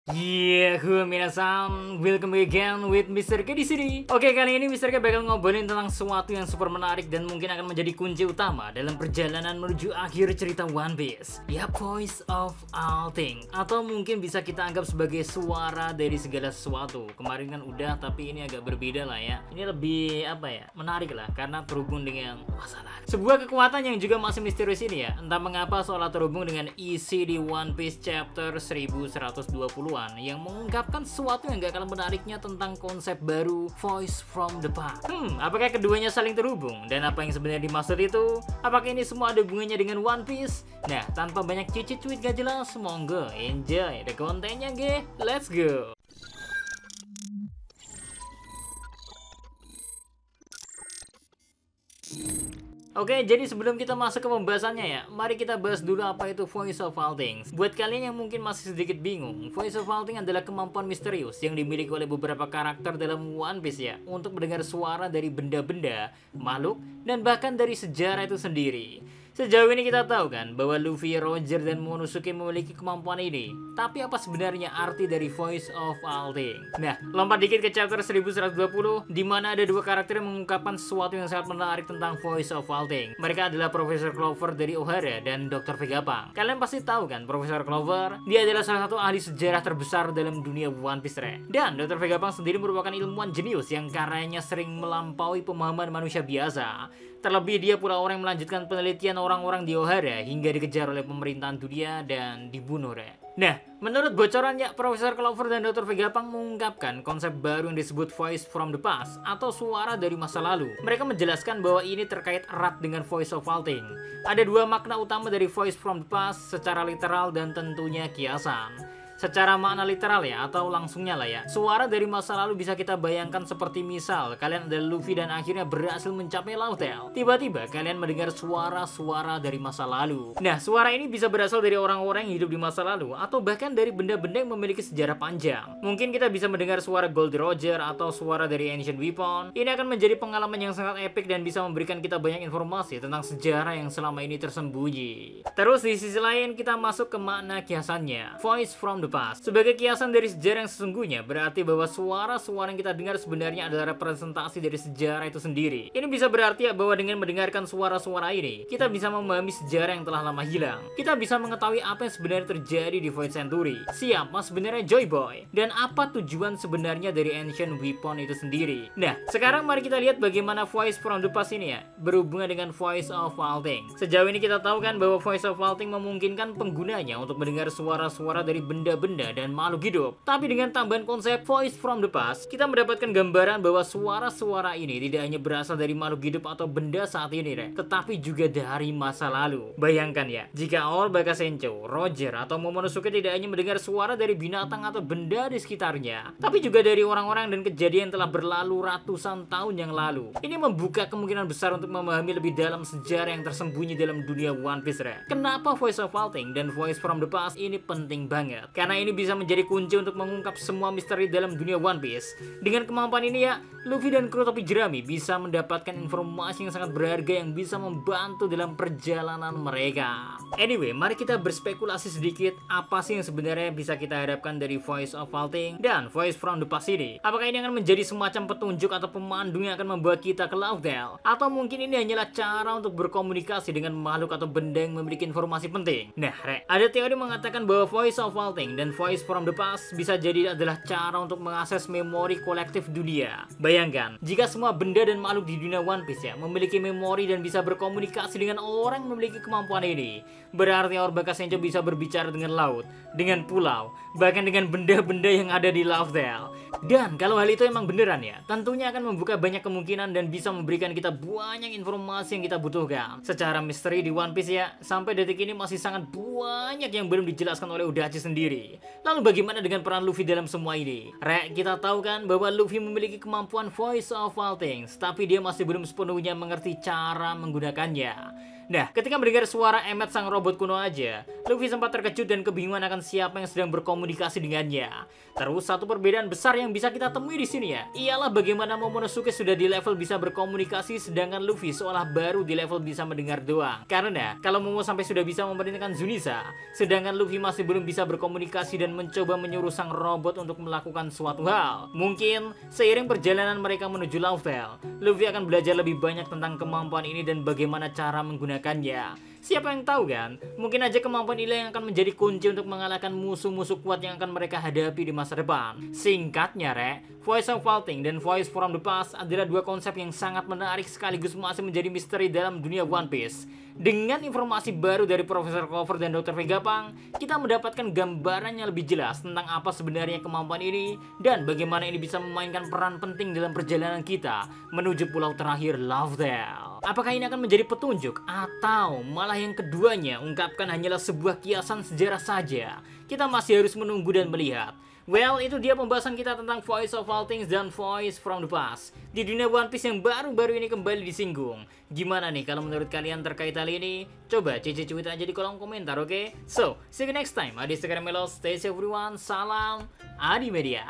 Yeah, minasan, welcome again with Mr. K di sini. Oke, kali ini Mr. K bakal ngobrolin tentang sesuatu yang super menarik dan mungkin akan menjadi kunci utama dalam perjalanan menuju akhir cerita One Piece. Ya, voice of all things, atau mungkin bisa kita anggap sebagai suara dari segala sesuatu. Kemarin kan udah, tapi ini agak berbeda lah ya. Ini lebih menarik lah karena terhubung dengan masalah. Sebuah kekuatan yang juga masih misterius ini ya. Entah mengapa seolah terhubung dengan isi di One Piece chapter 1120 yang mengungkapkan sesuatu yang gak kalah menariknya tentang konsep baru Voice from the Past. Apakah keduanya saling terhubung? Dan apa yang sebenarnya dimaksud itu? Apakah ini semua ada hubungannya dengan One Piece? Nah, tanpa banyak cuit gak jelas, monggo enjoy the kontennya ge. Let's go. Oke, jadi sebelum kita masuk ke pembahasannya ya, mari kita bahas dulu apa itu Voice of All Things. Buat kalian yang mungkin masih sedikit bingung, Voice of All Things adalah kemampuan misterius yang dimiliki oleh beberapa karakter dalam One Piece ya, untuk mendengar suara dari benda-benda, makhluk, dan bahkan dari sejarah itu sendiri. Sejauh ini kita tahu kan bahwa Luffy, Roger, dan Momonosuke memiliki kemampuan ini. Tapi apa sebenarnya arti dari Voice of All Things? Nah, lompat dikit ke chapter 1120 di mana ada dua karakter yang mengungkapkan sesuatu yang sangat menarik tentang Voice of All Things. Mereka adalah Profesor Clover dari Ohara dan Dr. Vegapunk. Kalian pasti tahu kan Profesor Clover? Dia adalah salah satu ahli sejarah terbesar dalam dunia One Piece. Dan Dr. Vegapunk sendiri merupakan ilmuwan jenius yang karyanya sering melampaui pemahaman manusia biasa. Terlebih dia pula orang yang melanjutkan penelitian orang-orang di Ohara hingga dikejar oleh pemerintahan dunia dan dibunuh. Nah, menurut bocorannya, Profesor Clover dan Dr. Vegapunk mengungkapkan konsep baru yang disebut Voice from the Past atau suara dari masa lalu. Mereka menjelaskan bahwa ini terkait erat dengan Voice of All Things. Ada dua makna utama dari Voice from the Past secara literal dan tentunya kiasan. Secara makna literal ya, atau langsungnya lah ya, suara dari masa lalu bisa kita bayangkan seperti misal kalian adalah Luffy dan akhirnya berhasil mencapai Laut Tale. Tiba-tiba kalian mendengar suara-suara dari masa lalu. Nah, suara ini bisa berasal dari orang-orang yang hidup di masa lalu atau bahkan dari benda-benda yang memiliki sejarah panjang. Mungkin kita bisa mendengar suara Gold Roger atau suara dari Ancient Weapon. Ini akan menjadi pengalaman yang sangat epik dan bisa memberikan kita banyak informasi tentang sejarah yang selama ini tersembunyi. Terus di sisi lain kita masuk ke makna kiasannya, Voice from the Past. Sebagai kiasan dari sejarah yang sesungguhnya, berarti bahwa suara-suara yang kita dengar sebenarnya adalah representasi dari sejarah itu sendiri. Ini bisa berarti ya bahwa dengan mendengarkan suara-suara ini, kita bisa memahami sejarah yang telah lama hilang. Kita bisa mengetahui apa yang sebenarnya terjadi di Void Century, siapa sebenarnya Joy Boy, dan apa tujuan sebenarnya dari Ancient Weapon itu sendiri. Nah, sekarang mari kita lihat bagaimana Voice from the Past ini ya berhubungan dengan Voice of All Things. Sejauh ini kita tahu kan bahwa Voice of All Things memungkinkan penggunanya untuk mendengar suara-suara dari benda-benda dan makhluk hidup. Tapi dengan tambahan konsep Voice from the Past, kita mendapatkan gambaran bahwa suara-suara ini tidak hanya berasal dari makhluk hidup atau benda saat ini, tetapi juga dari masa lalu. Bayangkan ya, jika All Bakasencho, Roger, atau Momonosuke tidak hanya mendengar suara dari binatang atau benda di sekitarnya, tapi juga dari orang-orang dan kejadian yang telah berlalu ratusan tahun yang lalu. Ini membuka kemungkinan besar untuk memahami lebih dalam sejarah yang tersembunyi dalam dunia One Piece. Kenapa Voice of All Things dan Voice from the Past ini penting banget? Karena ini bisa menjadi kunci untuk mengungkap semua misteri dalam dunia One Piece. Dengan kemampuan ini ya, Luffy dan kru topi jerami bisa mendapatkan informasi yang sangat berharga yang bisa membantu dalam perjalanan mereka. Anyway, mari kita berspekulasi sedikit apa sih yang sebenarnya bisa kita harapkan dari Voice of All Things dan Voice from the Past ini. Apakah ini akan menjadi semacam petunjuk atau pemandu yang akan membawa kita ke Laut Tale? Atau mungkin ini hanyalah cara untuk berkomunikasi dengan makhluk atau benda yang memiliki informasi penting? Nah, ada teori mengatakan bahwa Voice of All Things dan Voice from the Past bisa jadi adalah cara untuk mengakses memori kolektif dunia. Bayangkan, jika semua benda dan makhluk di dunia One Piece ya memiliki memori dan bisa berkomunikasi dengan orang yang memiliki kemampuan ini, berarti All Bakasencho bisa berbicara dengan laut, dengan pulau, bahkan dengan benda-benda yang ada di Laut Tale. Dan kalau hal itu emang beneran ya, tentunya akan membuka banyak kemungkinan dan bisa memberikan kita banyak informasi yang kita butuhkan. Secara misteri di One Piece ya, sampai detik ini masih sangat banyak yang belum dijelaskan oleh Odachi sendiri. Lalu bagaimana dengan peran Luffy dalam semua ini? Kita tahu kan bahwa Luffy memiliki kemampuan Voice of All Things, tapi dia masih belum sepenuhnya mengerti cara menggunakannya. Nah, ketika mendengar suara Emmet sang robot kuno aja, Luffy sempat terkejut dan kebingungan akan siapa yang sedang berkomunikasi dengannya. Terus satu perbedaan besar yang bisa kita temui di sini ya, ialah bagaimana Momonosuke sudah di level bisa berkomunikasi sedangkan Luffy seolah baru di level bisa mendengar doang. Karena kalau Momo sampai sudah bisa memerintahkan Zuniza, sedangkan Luffy masih belum bisa berkomunikasi dan mencoba menyuruh sang robot untuk melakukan suatu hal. Mungkin seiring perjalanan mereka menuju Laufey, Luffy akan belajar lebih banyak tentang kemampuan ini dan bagaimana cara menggunakannya. Siapa yang tahu kan? Mungkin aja kemampuan ini yang akan menjadi kunci untuk mengalahkan musuh-musuh kuat yang akan mereka hadapi di masa depan. Singkatnya, Voice of Vaulting dan Voice from the Past adalah dua konsep yang sangat menarik sekaligus masih menjadi misteri dalam dunia One Piece. Dengan informasi baru dari Profesor Clover dan Dr. Vegapunk, kita mendapatkan gambaran yang lebih jelas tentang apa sebenarnya kemampuan ini dan bagaimana ini bisa memainkan peran penting dalam perjalanan kita menuju pulau terakhir Laufey. Apakah ini akan menjadi petunjuk atau malah yang keduanya ungkapkan hanyalah sebuah kiasan sejarah saja? Kita masih harus menunggu dan melihat. Well, itu dia pembahasan kita tentang Voice of All Things dan Voice from the Past di dunia One Piece yang baru-baru ini kembali disinggung. Gimana nih kalau menurut kalian terkait hal ini? Coba cici cuit aja di kolom komentar, oke? So, see you next time. Adi Sekarang Melo, stay safe everyone. Salam Adi Media.